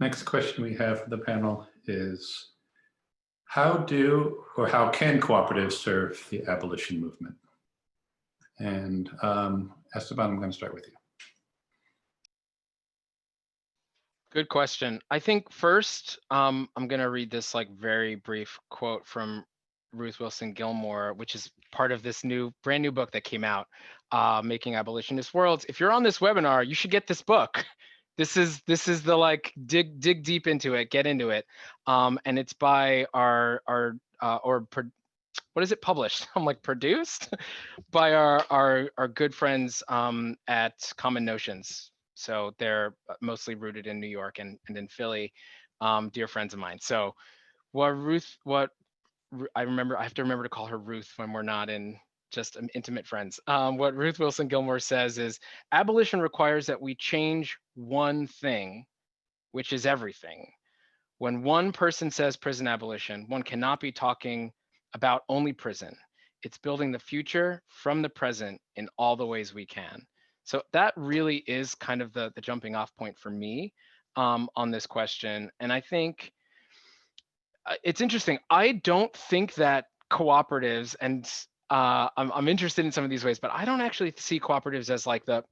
next question we have for the panel is, how can cooperatives serve the abolition movement? And Esteban, I'm going to start with you. Good question. I think first, I'm going to read this like very brief quote from Ruth Wilson Gilmore, which is part of this brand new book that came out, Making Abolitionist Worlds. If you're on this webinar, you should get this book. This is the like dig deep into it, get into it, and it's by what is it published? I'm like produced by our good friends at Common Notions. So they're mostly rooted in New York and in Philly, dear friends of mine. So I have to remember to call her Ruth when we're not in just intimate friends. What Ruth Wilson Gilmore says is, abolition requires that we change one thing, which is everything. When one person says prison abolition, one cannot be talking about only prison. It's building the future from the present in all the ways we can. So that really is kind of the jumping off point for me on this question. And I think it's interesting. I don't think that cooperatives, and I'm interested in some of these ways, but I don't actually see cooperatives as like the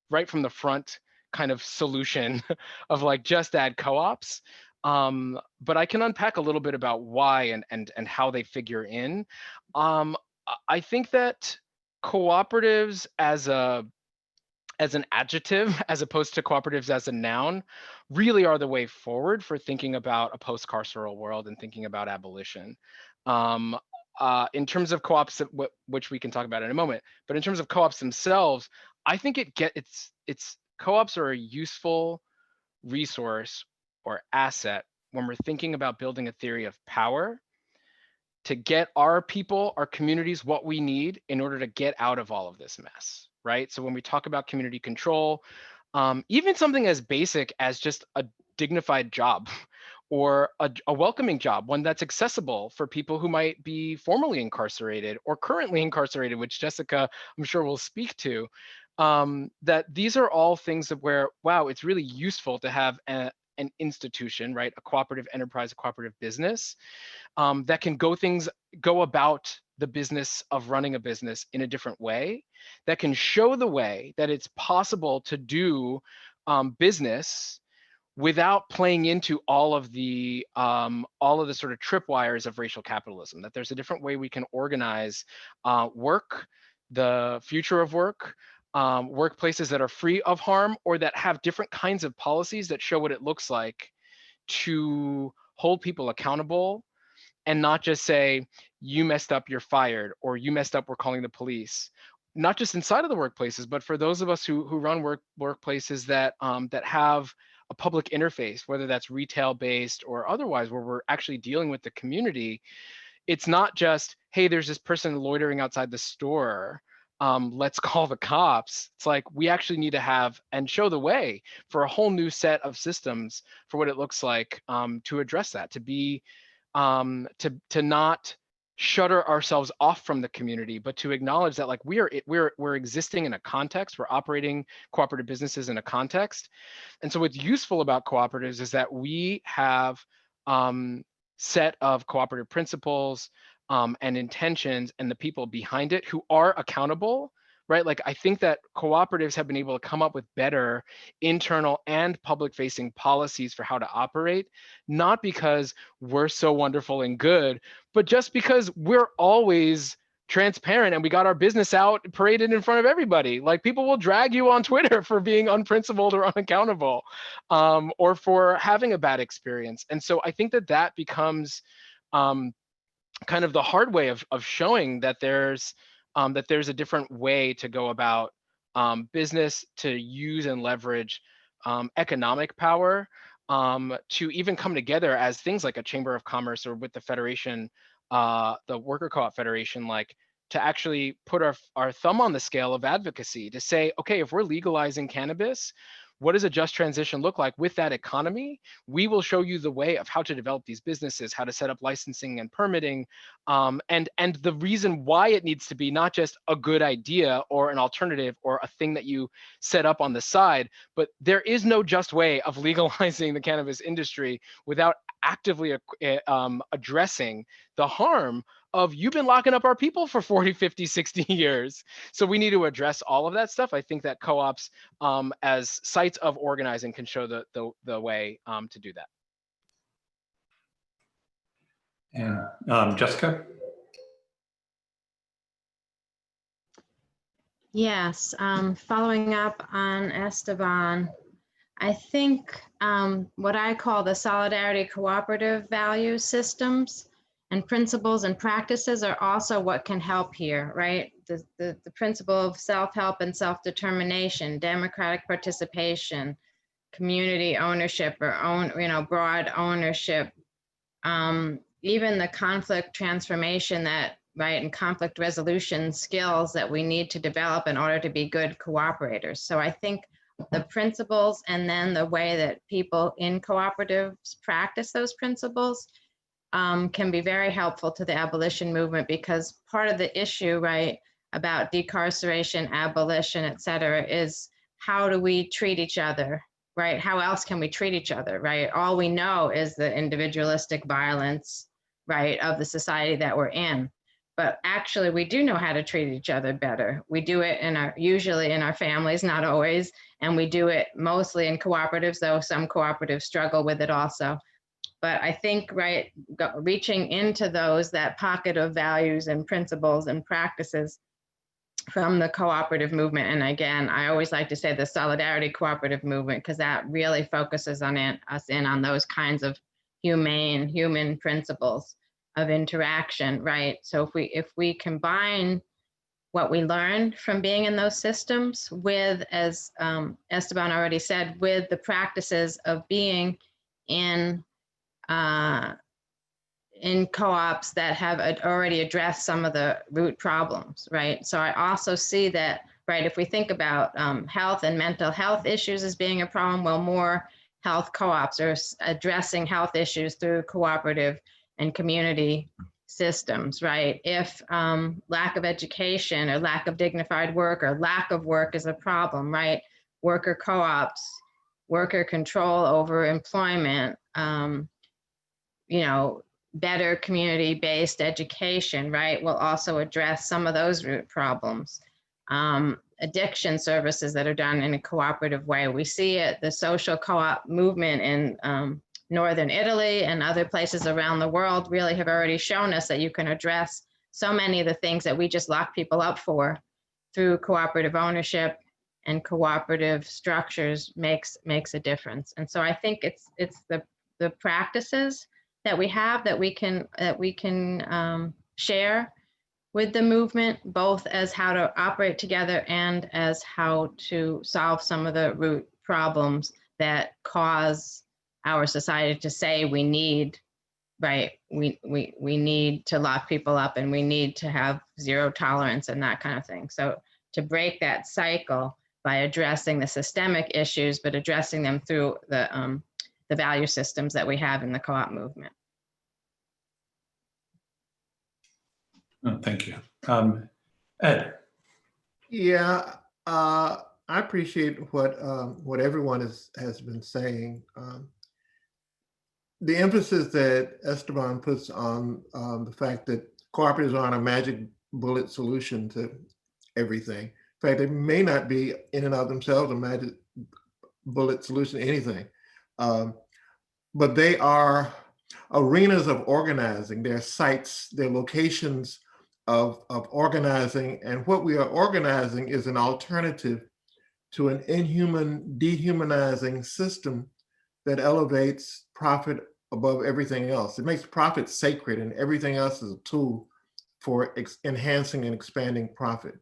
right from the front kind of solution of like just add co-ops. But I can unpack a little bit about why and how they figure in. I think that cooperatives as an adjective, as opposed to cooperatives as a noun, really are the way forward for thinking about a post-carceral world and thinking about abolition. In terms of co-ops, which we can talk about in a moment, but in terms of co-ops themselves, I think it's co-ops are a useful resource or asset when we're thinking about building a theory of power to get our people, our communities, what we need in order to get out of all of this mess, right? So when we talk about community control, even something as basic as just a dignified job or a welcoming job, one that's accessible for people who might be formerly incarcerated or currently incarcerated, which Jessica, I'm sure, will speak to, that these are all things of where, wow, it's really useful to have an institution, right? A cooperative enterprise, a cooperative business that can go about the business of running a business in a different way, that can show the way that it's possible to do business without playing into all of the sort of tripwires of racial capitalism, that there's a different way we can organize work, the future of work, workplaces that are free of harm or that have different kinds of policies that show what it looks like to hold people accountable and not just say, you messed up, you're fired, or you messed up, we're calling the police. Not just inside of the workplaces, but for those of us who run workplaces that have a public interface, whether that's retail-based or otherwise, where we're actually dealing with the community, it's not just, hey, there's this person loitering outside the store, let's call the cops. It's like, we actually need to have and show the way for a whole new set of systems for what it looks like to address that, to be, to not shutter ourselves off from the community, but to acknowledge that like we're existing in a context, we're operating cooperative businesses in a context. And so what's useful about cooperatives is that we have set of cooperative principles and intentions and the people behind it who are accountable, right? Like I think that cooperatives have been able to come up with better internal and public facing policies for how to operate, not because we're so wonderful and good, but just because we're always transparent and we got our business out paraded in front of everybody. Like people will drag you on Twitter for being unprincipled or unaccountable, or for having a bad experience. And so I think that becomes kind of the hard way of showing that there's a different way to go about business, to use and leverage economic power, to even come together as things like a chamber of commerce or with the federation, the worker co-op federation, like to actually put our thumb on the scale of advocacy to say, okay, if we're legalizing cannabis, what does a just transition look like with that economy? We will show you the way of how to develop these businesses, how to set up licensing and permitting, and the reason why it needs to be not just a good idea or an alternative or a thing that you set up on the side, but there is no just way of legalizing the cannabis industry without actively addressing the harm of you've been locking up our people for 40, 50, 60 years. So we need to address all of that stuff. I think that co-ops as sites of organizing can show the way to do that. And Jessica? Yes, following up on Esteban, I think what I call the solidarity cooperative value systems and principles and practices are also what can help here, right? The principle of self-help and self-determination, democratic participation, community ownership or broad ownership, even the conflict transformation right, and conflict resolution skills that we need to develop in order to be good cooperators. So I think the principles and then the way that people in cooperatives practice those principles can be very helpful to the abolition movement, because part of the issue, right, about decarceration, abolition, et cetera, is how do we treat each other, right? How else can we treat each other, right? All we know is the individualistic violence, right, of the society that we're in. But actually, we do know how to treat each other better. We do it usually in our families, not always, and we do it mostly in cooperatives, though some cooperatives struggle with it also. But I think, right, reaching into that pocket of values and principles and practices from the cooperative movement. And again, I always like to say the solidarity cooperative movement, because that really focuses on us on those kinds of human principles of interaction, right? So if we combine what we learned from being in those systems with, as Esteban already said, with the practices of being in co-ops that have already addressed some of the root problems, right? So I also see that, right, if we think about health and mental health issues as being a problem, well, more health co-ops are addressing health issues through cooperative and community systems, right? If lack of education or lack of dignified work or lack of work is a problem, right? Worker co-ops, worker control over employment, better community-based education, right, will also address some of those root problems. Addiction services that are done in a cooperative way. We see it, the social co-op movement in Northern Italy and other places around the world really have already shown us that you can address so many of the things that we just lock people up for through cooperative ownership, and cooperative structures makes a difference. And so I think it's the practices that we have that we can share with the movement, both as how to operate together and as how to solve some of the root problems that cause our society to say we need, right, we need to lock people up and we need to have zero tolerance and that kind of thing. So to break that cycle by addressing the systemic issues, but addressing them through the value systems that we have in the co-op movement. Oh, thank you. Ed. Yeah, I appreciate what everyone has been saying. The emphasis that Esteban puts on the fact that cooperatives aren't a magic bullet solution to everything. In fact, they may not be in and of themselves a magic bullet solution to anything. But they are arenas of organizing. They're sites, they're locations of organizing. And what we are organizing is an alternative to an inhuman, dehumanizing system that elevates profit above everything else. It makes profit sacred and everything else is a tool for enhancing and expanding profit.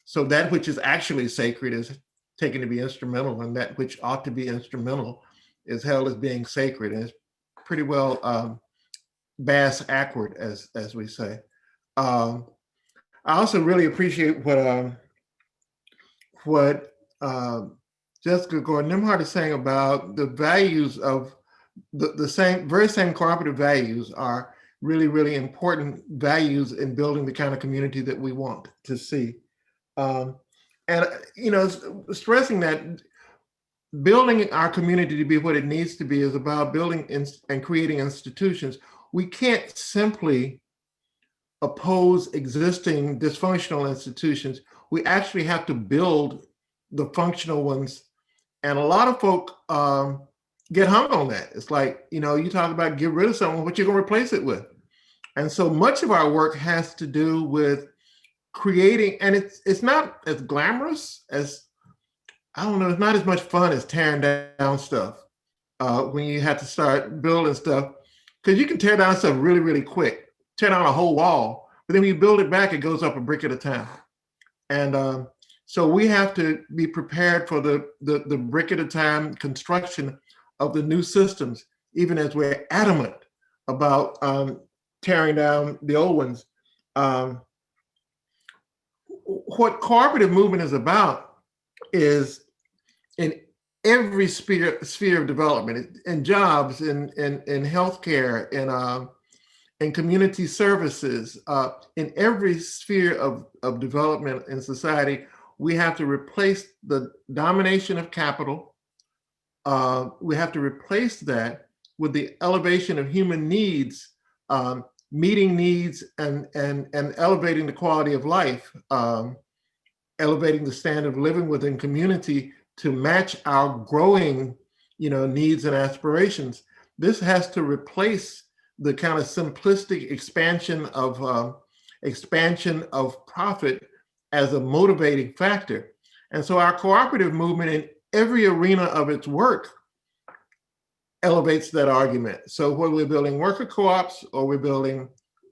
So that which is actually sacred is taken to be instrumental, and that which ought to be instrumental is held as being sacred. And it's pretty well bass-ackward, as we say. I also really appreciate what Jessica, Gordon-Nembhard is saying about the values of the very same cooperative values are really, really important values in building the kind of community that we want to see. And, stressing that building our community to be what it needs to be is about building and creating institutions. We can't simply oppose existing dysfunctional institutions. We actually have to build the functional ones. And a lot of folk get hung on that. It's like, you talk about get rid of someone, what you're going to replace it with. And so much of our work has to do with creating, and it's not as glamorous as, I don't know, it's not as much fun as tearing down stuff when you have to start building stuff, because you can tear down stuff really, really quick, tear down a whole wall, but then when you build it back, it goes up a brick at a time. And so we have to be prepared for the brick at a time construction of the new systems, even as we're adamant about tearing down the old ones. What cooperative movement is about is in every sphere of development, in jobs, in healthcare, in community services, in every sphere of development in society, we have to replace the domination of capital. We have to replace that with the elevation of human needs, meeting needs and elevating the quality of life, elevating the standard of living within community to match our growing, needs and aspirations. This has to replace the kind of simplistic expansion of profit as a motivating factor. And so our cooperative movement in every arena of its work elevates that argument. So whether we're building worker co-ops, or we're building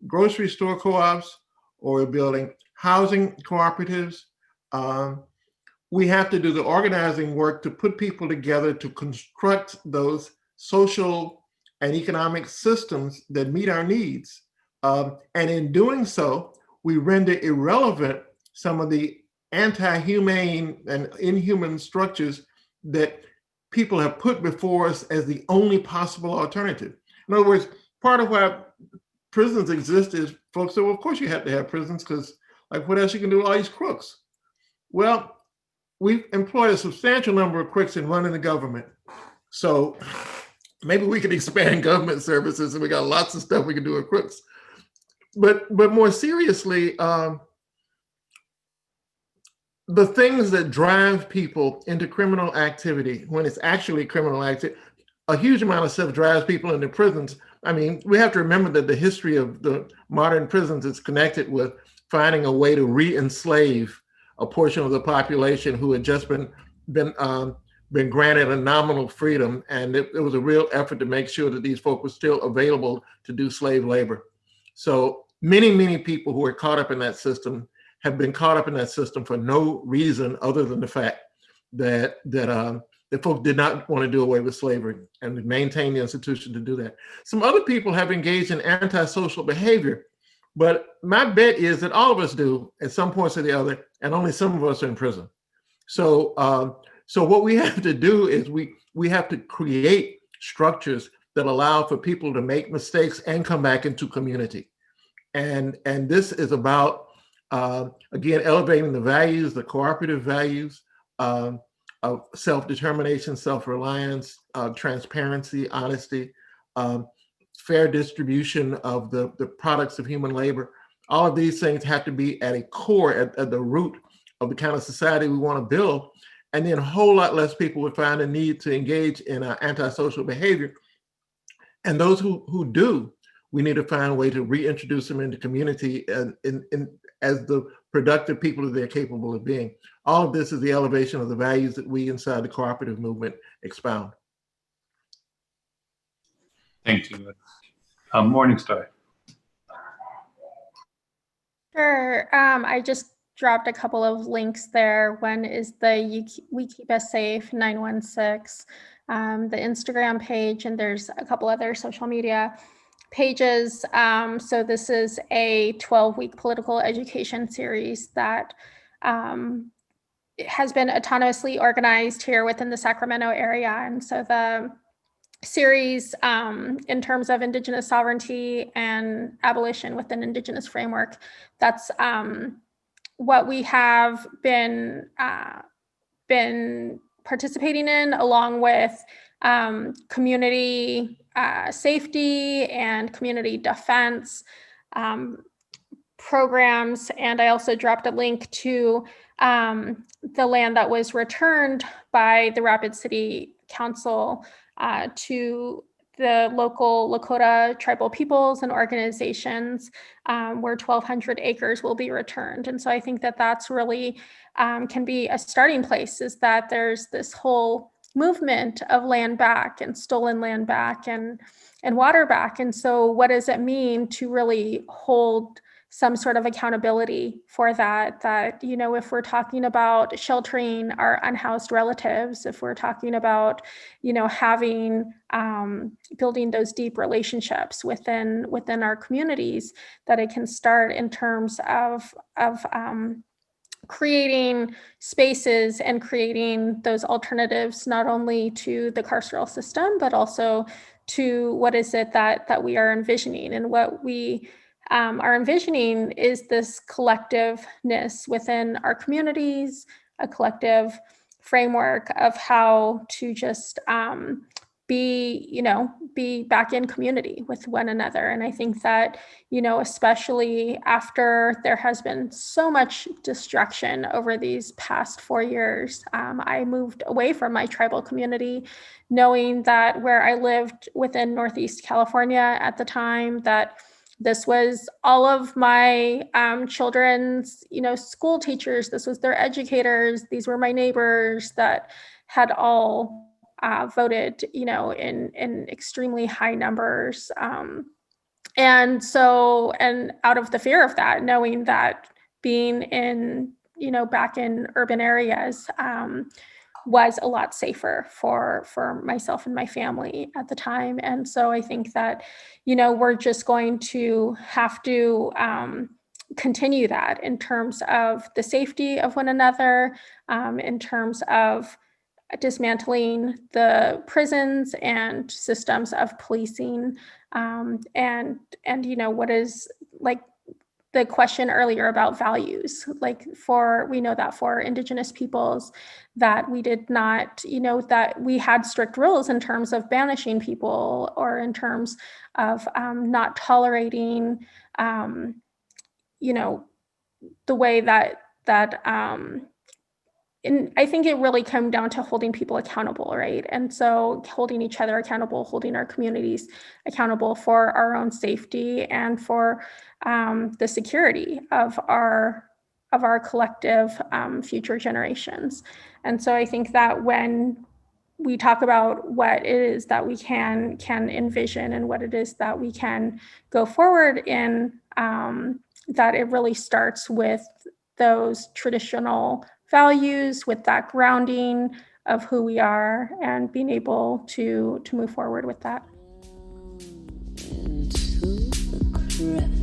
grocery store co-ops, or we're building housing cooperatives, we have to do the organizing work to put people together to construct those social and economic systems that meet our needs. And in doing so, we render irrelevant some of the anti-humane and inhuman structures that people have put before us as the only possible alternative. In other words, part of why prisons exist is folks say, well, of course you have to have prisons, because like what else you can do with all these crooks? Well, we've employed a substantial number of crooks in running the government. So maybe we could expand government services, and we got lots of stuff we can do with crooks. But more seriously, the things that drive people into criminal activity, when it's actually criminal activity, a huge amount of stuff drives people into prisons. I mean, we have to remember that the history of the modern prisons is connected with finding a way to re-enslave a portion of the population who had just been granted a nominal freedom. And it was a real effort to make sure that these folk were still available to do slave labor. So many people who were caught up in that system have been caught up in that system for no reason other than the fact that the folks did not want to do away with slavery and maintain the institution to do that. Some other people have engaged in antisocial behavior, but my bet is that all of us do at some points or the other, and only some of us are in prison. So what we have to do is we have to create structures that allow for people to make mistakes and come back into community. And this is about, again, elevating the values, the cooperative values of self-determination, self-reliance, transparency, honesty, fair distribution of the products of human labor. All of these things have to be at a core, at the root of the kind of society we want to build. And then a whole lot less people would find a need to engage in antisocial behavior. And those who do, we need to find a way to reintroduce them into community and as the productive people that they're capable of being. All of this is the elevation of the values that we inside the cooperative movement expound. Thank you. Morning Star. Sure. I just dropped a couple of links there. One is the We Keep Us Safe 916, the Instagram page, and there's a couple other social media pages. So this is a 12-week political education series that has been autonomously organized here within the Sacramento area. And so the series in terms of Indigenous sovereignty and abolition within Indigenous framework, that's what we have been participating in, along with community safety and community defense programs. And I also dropped a link to the land that was returned by the Rapid City Council to the local Lakota tribal peoples and organizations, where 1,200 acres will be returned. And so I think that that's really can be a starting place, is that there's this whole movement of land back and stolen land back and water back. And so what does it mean to really hold some sort of accountability for that, you know, if we're talking about sheltering our unhoused relatives, if we're talking about, you know, having, building those deep relationships within our communities, that it can start in terms of creating spaces and creating those alternatives, not only to the carceral system, but also to what is it that we are envisioning. And what we are envisioning is this collectiveness within our communities, a collective framework of how to just be back in community with one another. And I think that, you know, especially after there has been so much destruction over these past 4 years, I moved away from my tribal community, knowing that where I lived within Northeast California at the time, that this was all of my children's, you know, school teachers. This was their educators. These were my neighbors that had all voted, you know, in extremely high numbers. And so, and out of the fear of that, knowing that being in, you know, back in urban areas was a lot safer for myself and my family at the time. And so I think that, you know, we're just going to have to continue that in terms of the safety of one another, in terms of dismantling the prisons and systems of policing, and you know, what is, like, the question earlier about values, like we know that for Indigenous peoples, that we did not, you know, that we had strict rules in terms of banishing people, or in terms of not tolerating, you know, the way that and I think it really came down to holding people accountable, right? And so holding each other accountable, holding our communities accountable for our own safety and for the security of our collective future generations. And so I think that when we talk about what it is that we can envision and what it is that we can go forward in, that it really starts with those traditional values, with that grounding of who we are, and being able to move forward with that. Into the crevice.